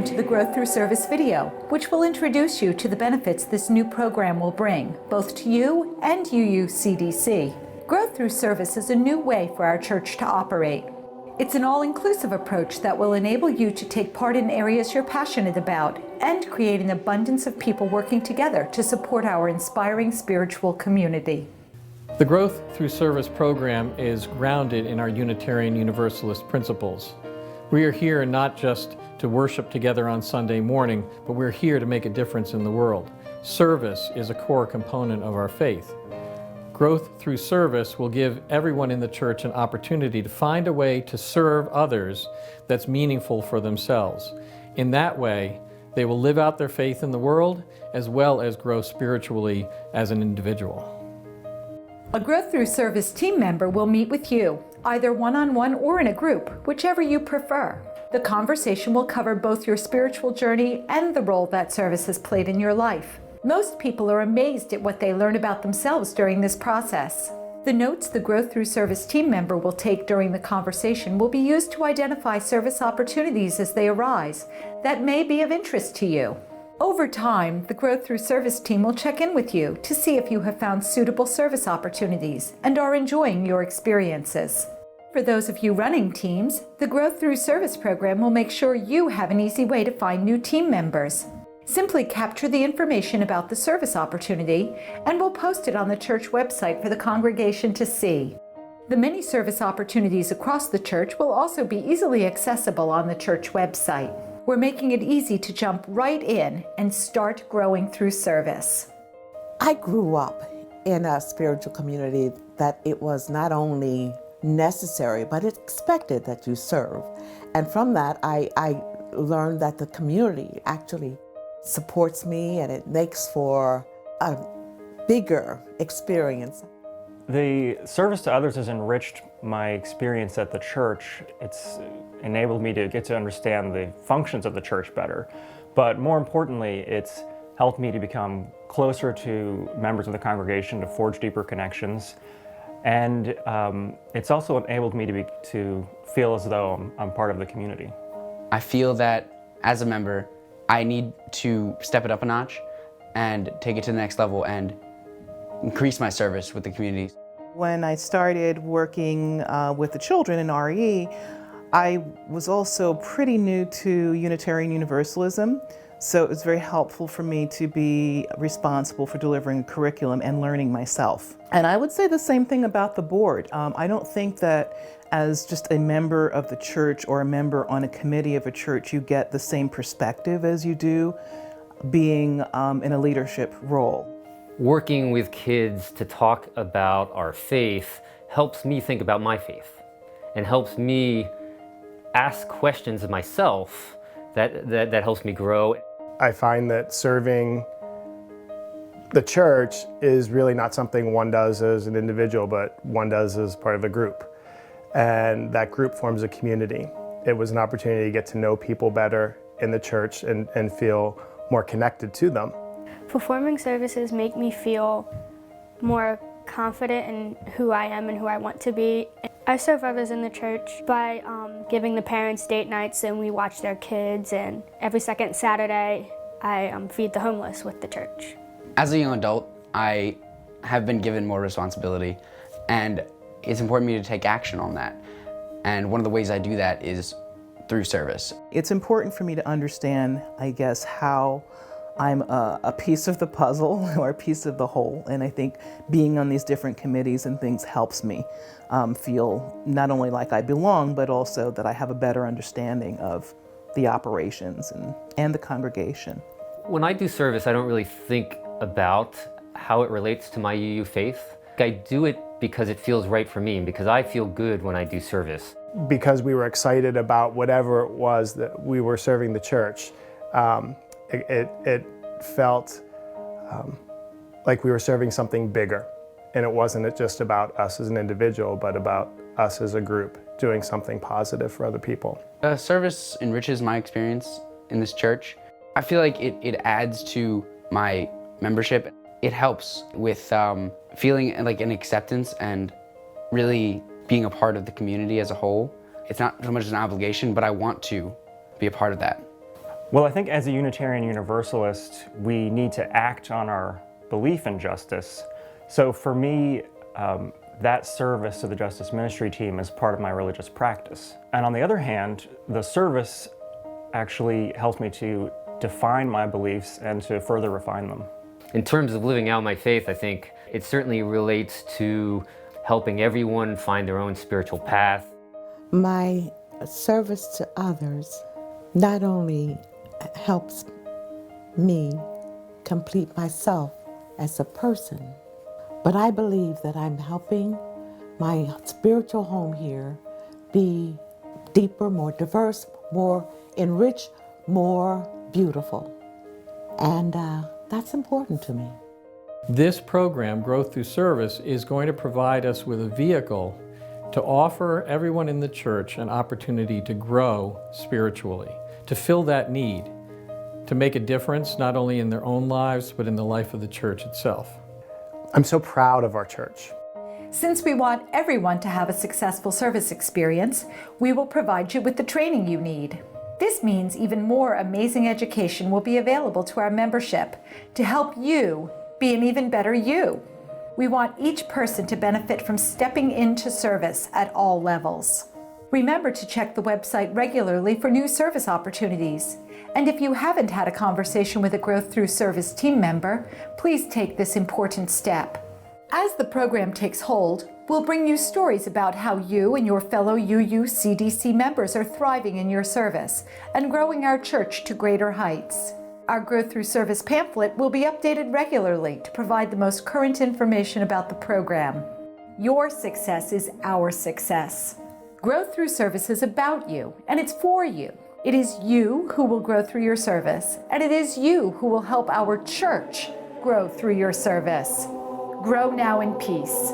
welcome to the Growth Through Service video, which will introduce you to the benefits this new program will bring, both to you and UUCDC. Growth Through Service is a new way for our church to operate. It's an all-inclusive approach that will enable you to take part in areas you're passionate about and create an abundance of people working together to support our inspiring spiritual community. The Growth Through Service program is grounded in our Unitarian Universalist principles. We are here not just to worship together on Sunday morning, but we're here to make a difference in the world. Service is a core component of our faith. Growth Through Service will give everyone in the church an opportunity to find a way to serve others that's meaningful for themselves. In that way, they will live out their faith in the world as well as grow spiritually as an individual. A Growth Through Service team member will meet with you, either one-on-one or in a group, whichever you prefer. The conversation will cover both your spiritual journey and the role that service has played in your life. Most people are amazed at what they learn about themselves during this process. The notes the Growth Through Service team member will take during the conversation will be used to identify service opportunities as they arise that may be of interest to you. Over time, the Growth Through Service team will check in with you to see if you have found suitable service opportunities and are enjoying your experiences. For those of you running teams, the Growth Through Service program will make sure you have an easy way to find new team members. Simply capture the information about the service opportunity and we'll post it on the church website for the congregation to see. The many service opportunities across the church will also be easily accessible on the church website. We're making it easy to jump right in and start growing through service. I grew up in a spiritual community that it was not only necessary, but it's expected that you serve. And from that, I learned that the community actually supports me and it makes for a bigger experience. The service to others has enriched my experience at the church. It's enabled me to get to understand the functions of the church better. But more importantly, it's helped me to become closer to members of the congregation, to forge deeper connections. And it's also enabled me to feel as though I'm part of the community. I feel that as a member, I need to step it up a notch and take it to the next level and increase my service with the community. When I started working with the children in RE, I was also pretty new to Unitarian Universalism, so it was very helpful for me to be responsible for delivering a curriculum and learning myself. And I would say the same thing about the board. I don't think that as just a member of the church or a member on a committee of a church, you get the same perspective as you do being in a leadership role. Working with kids to talk about our faith helps me think about my faith and helps me ask questions of myself that helps me grow. I find that serving the church is really not something one does as an individual, but one does as part of a group. And that group forms a community. It was an opportunity to get to know people better in the church and feel more connected to them. Performing services make me feel more confident in who I am and who I want to be. I serve others in the church by giving the parents date nights and we watch their kids, and every second Saturday I feed the homeless with the church. As a young adult, I have been given more responsibility and it's important to me to take action on that. And one of the ways I do that is through service. It's important for me to understand, I guess, how I'm a piece of the puzzle or a piece of the whole, and I think being on these different committees and things helps me feel not only like I belong, but also that I have a better understanding of the operations and the congregation. When I do service, I don't really think about how it relates to my UU faith. I do it because it feels right for me and because I feel good when I do service. Because we were excited about whatever it was that we were serving the church, it felt like we were serving something bigger. And it wasn't just about us as an individual, but about us as a group doing something positive for other people. Service enriches my experience in this church. I feel like it adds to my membership. It helps with feeling like an acceptance and really being a part of the community as a whole. It's not so much an obligation, but I want to be a part of that. Well, I think as a Unitarian Universalist, we need to act on our belief in justice. So for me, that service to the Justice Ministry team is part of my religious practice. And on the other hand, the service actually helps me to define my beliefs and to further refine them. In terms of living out my faith, I think it certainly relates to helping everyone find their own spiritual path. My service to others not only helps me complete myself as a person, but I believe that I'm helping my spiritual home here be deeper, more diverse, more enriched, more beautiful. And that's important to me. This program, Growth Through Service, is going to provide us with a vehicle to offer everyone in the church an opportunity to grow spiritually, to fill that need, to make a difference not only in their own lives, but in the life of the church itself. I'm so proud of our church. Since we want everyone to have a successful service experience, we will provide you with the training you need. This means even more amazing education will be available to our membership to help you be an even better you. We want each person to benefit from stepping into service at all levels. Remember to check the website regularly for new service opportunities. And if you haven't had a conversation with a Growth Through Service team member, please take this important step. As the program takes hold, we'll bring you stories about how you and your fellow UUCDC members are thriving in your service and growing our church to greater heights. Our Growth Through Service pamphlet will be updated regularly to provide the most current information about the program. Your success is our success. Growth Through Service is about you, and it's for you. It is you who will grow through your service, and it is you who will help our church grow through your service. Grow now in peace.